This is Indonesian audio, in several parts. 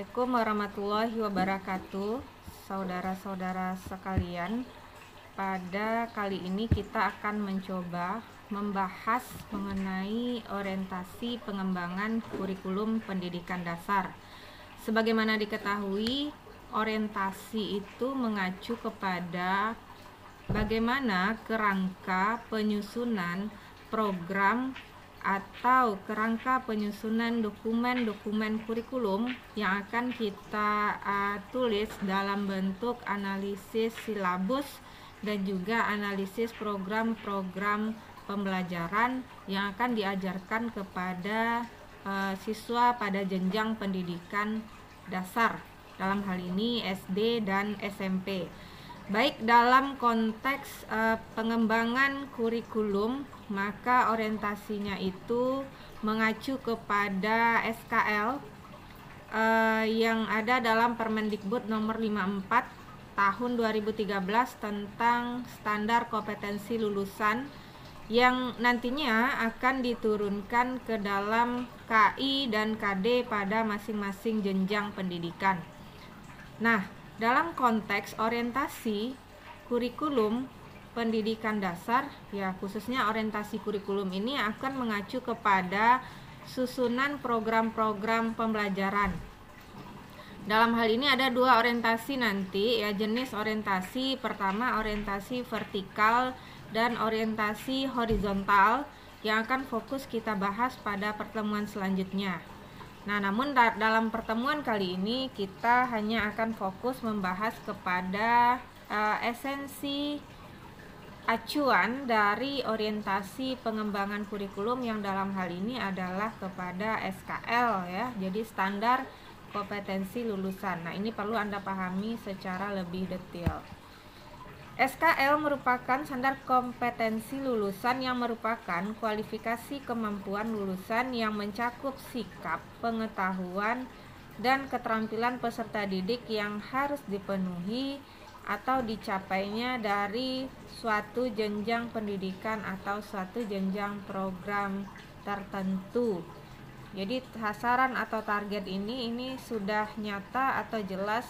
Assalamualaikum warahmatullahi wabarakatuh, saudara-saudara sekalian. Pada kali ini kita akan mencoba membahas mengenai orientasi pengembangan kurikulum pendidikan dasar. Sebagaimana diketahui, orientasi itu mengacu kepada bagaimana kerangka penyusunan program atau kerangka penyusunan dokumen-dokumen kurikulum yang akan kita tulis dalam bentuk analisis silabus dan juga analisis program-program pembelajaran yang akan diajarkan kepada siswa pada jenjang pendidikan dasar, dalam hal ini SD dan SMP. Baik dalam konteks pengembangan kurikulum, maka orientasinya itu mengacu kepada SKL yang ada dalam Permendikbud nomor 54 tahun 2013 tentang standar kompetensi lulusan yang nantinya akan diturunkan ke dalam KI dan KD pada masing-masing jenjang pendidikan. Nah, dalam konteks orientasi kurikulum pendidikan dasar, ya khususnya orientasi kurikulum ini akan mengacu kepada susunan program-program pembelajaran. Dalam hal ini ada dua orientasi nanti, ya, jenis orientasi. Pertama orientasi vertikal dan orientasi horizontal yang akan fokus kita bahas pada pertemuan selanjutnya. Nah, namun dalam pertemuan kali ini kita hanya akan fokus membahas kepada esensi acuan dari orientasi pengembangan kurikulum yang dalam hal ini adalah kepada SKL, ya. Jadi standar kompetensi lulusan. Nah, ini perlu Anda pahami secara lebih detail. SKL merupakan standar kompetensi lulusan yang merupakan kualifikasi kemampuan lulusan yang mencakup sikap, pengetahuan, dan keterampilan peserta didik yang harus dipenuhi atau dicapainya dari suatu jenjang pendidikan atau suatu jenjang program tertentu. Jadi sasaran atau target ini sudah nyata atau jelas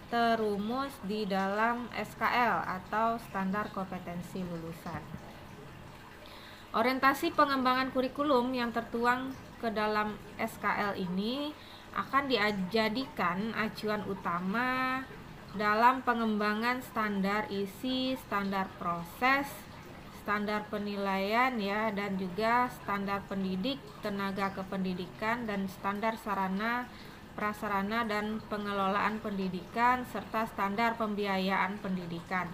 terumus di dalam SKL atau standar kompetensi lulusan. Orientasi pengembangan kurikulum yang tertuang ke dalam SKL ini akan dijadikan acuan utama dalam pengembangan standar isi, standar proses, standar penilaian, ya, dan juga standar pendidik, tenaga kependidikan, dan standar sarana, prasarana, dan pengelolaan pendidikan, serta standar pembiayaan pendidikan.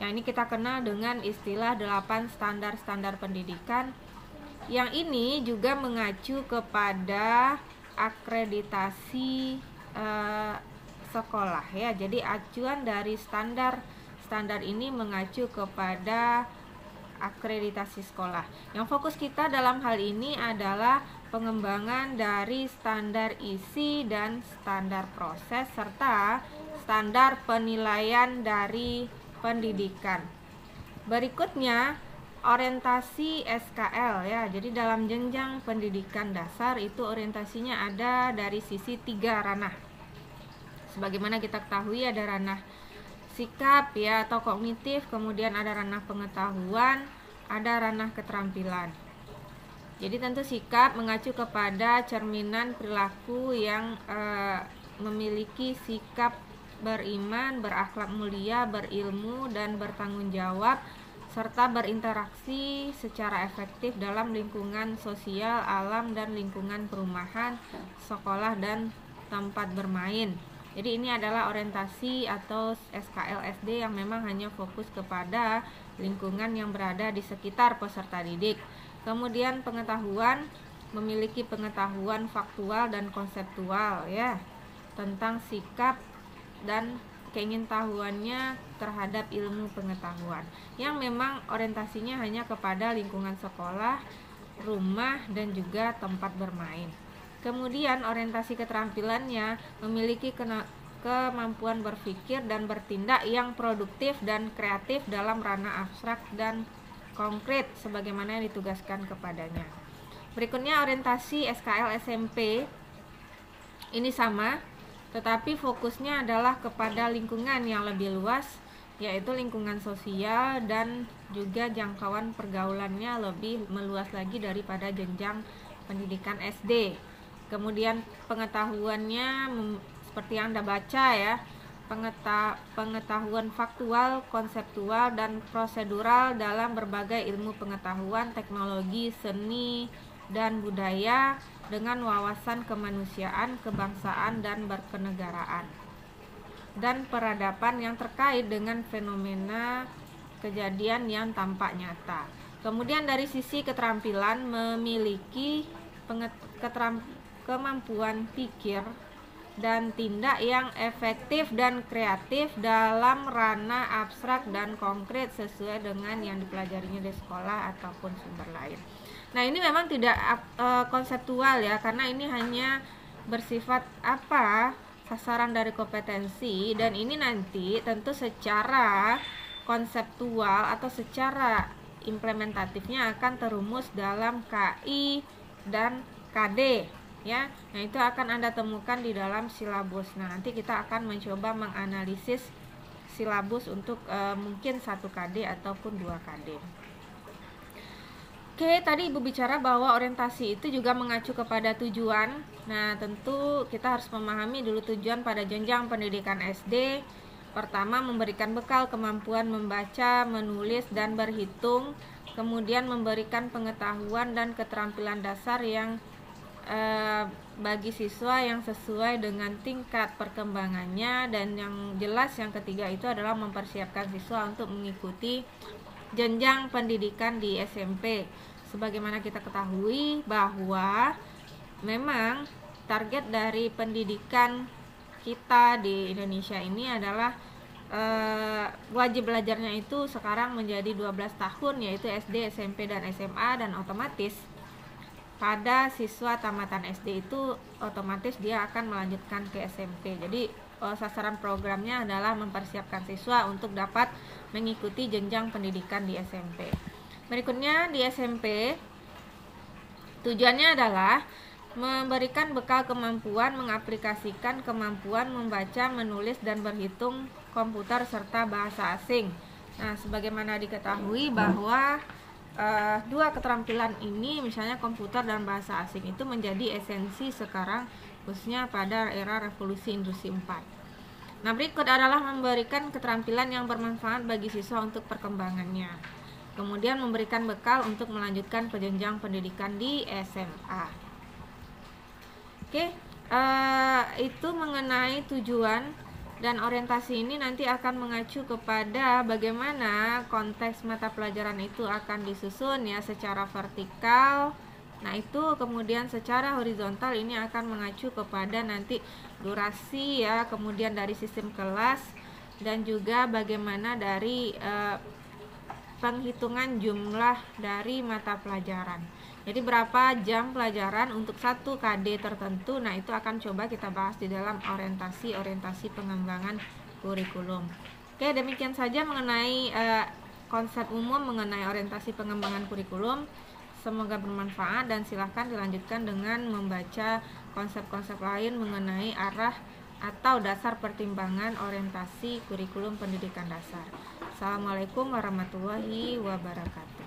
Yang ini kita kenal dengan istilah 8 standar-standar pendidikan. Yang ini juga mengacu kepada akreditasi sekolah, ya. Jadi acuan dari standar ini mengacu kepada akreditasi sekolah. Yang fokus kita dalam hal ini adalah pengembangan dari standar isi dan standar proses serta standar penilaian dari pendidikan. Berikutnya orientasi SKL, ya. Jadi dalam jenjang pendidikan dasar itu orientasinya ada dari sisi 3 ranah. Sebagaimana kita ketahui ada ranah sikap, ya, atau kognitif, kemudian ada ranah pengetahuan, ada ranah keterampilan. Jadi tentu sikap mengacu kepada cerminan perilaku yang memiliki sikap beriman, berakhlak mulia, berilmu, dan bertanggung jawab, serta berinteraksi secara efektif dalam lingkungan sosial, alam, dan lingkungan perumahan, sekolah, dan tempat bermain. Jadi ini adalah orientasi atau SKL SD yang memang hanya fokus kepada lingkungan yang berada di sekitar peserta didik. Kemudian pengetahuan, memiliki pengetahuan faktual dan konseptual, ya, tentang sikap dan keingintahuannya terhadap ilmu pengetahuan, yang memang orientasinya hanya kepada lingkungan sekolah, rumah, dan juga tempat bermain. Kemudian orientasi keterampilannya memiliki kemampuan berpikir dan bertindak yang produktif dan kreatif dalam ranah abstrak dan konkret sebagaimana yang ditugaskan kepadanya. Berikutnya orientasi SKL SMP. Ini sama, tetapi fokusnya adalah kepada lingkungan yang lebih luas, yaitu lingkungan sosial dan juga jangkauan pergaulannya lebih meluas lagi daripada jenjang pendidikan SD. Kemudian pengetahuannya seperti yang Anda baca ya, pengetahuan faktual, konseptual, dan prosedural dalam berbagai ilmu pengetahuan, teknologi, seni, dan budaya dengan wawasan kemanusiaan, kebangsaan, dan berkenegaraan, dan peradaban yang terkait dengan fenomena kejadian yang tampak nyata. Kemudian dari sisi keterampilan, memiliki kemampuan pikir dan tindak yang efektif dan kreatif dalam ranah abstrak dan konkret sesuai dengan yang dipelajarinya di sekolah ataupun sumber lain. Nah, ini memang tidak konseptual ya, karena ini hanya bersifat sasaran dari kompetensi, dan ini nanti tentu secara konseptual atau secara implementatifnya akan terumus dalam KI dan KD ya. Nah, itu akan Anda temukan di dalam silabus. Nah, nanti kita akan mencoba menganalisis silabus untuk mungkin 1 KD ataupun 2 KD. Oke, tadi Ibu bicara bahwa orientasi itu juga mengacu kepada tujuan. Nah, tentu kita harus memahami dulu tujuan pada jenjang pendidikan SD. Pertama, memberikan bekal kemampuan membaca, menulis, dan berhitung. Kemudian memberikan pengetahuan dan keterampilan dasar yang bagi siswa yang sesuai dengan tingkat perkembangannya. Dan yang jelas yang ketiga itu adalah mempersiapkan siswa untuk mengikuti jenjang pendidikan di SMP. Sebagaimana kita ketahui bahwa memang target dari pendidikan kita di Indonesia ini adalah wajib belajarnya itu sekarang menjadi 12 tahun, yaitu SD, SMP, dan SMA, dan otomatis pada siswa tamatan SD itu otomatis dia akan melanjutkan ke SMP. Jadi sasaran programnya adalah mempersiapkan siswa untuk dapat mengikuti jenjang pendidikan di SMP. Berikutnya di SMP, tujuannya adalah memberikan bekal kemampuan mengaplikasikan kemampuan membaca, menulis, dan berhitung komputer serta bahasa asing. Nah, sebagaimana diketahui bahwa 2 keterampilan ini, misalnya komputer dan bahasa asing, itu menjadi esensi sekarang, khususnya pada era revolusi industri 4. Nah, berikut adalah memberikan keterampilan yang bermanfaat bagi siswa untuk perkembangannya. Kemudian memberikan bekal untuk melanjutkan ke jenjang pendidikan di SMA. Oke, itu mengenai tujuan dan orientasi ini nanti akan mengacu kepada bagaimana konteks mata pelajaran itu akan disusun ya secara vertikal. Nah, itu kemudian secara horizontal ini akan mengacu kepada nanti durasi ya, kemudian dari sistem kelas, dan juga bagaimana dari penghitungan jumlah dari mata pelajaran. Jadi berapa jam pelajaran untuk 1 KD tertentu. Nah, itu akan coba kita bahas di dalam orientasi pengembangan kurikulum. Oke, demikian saja mengenai konsep umum mengenai orientasi pengembangan kurikulum. Semoga bermanfaat, dan silahkan dilanjutkan dengan membaca konsep-konsep lain mengenai arah atau dasar pertimbangan orientasi kurikulum pendidikan dasar. Assalamualaikum warahmatullahi wabarakatuh.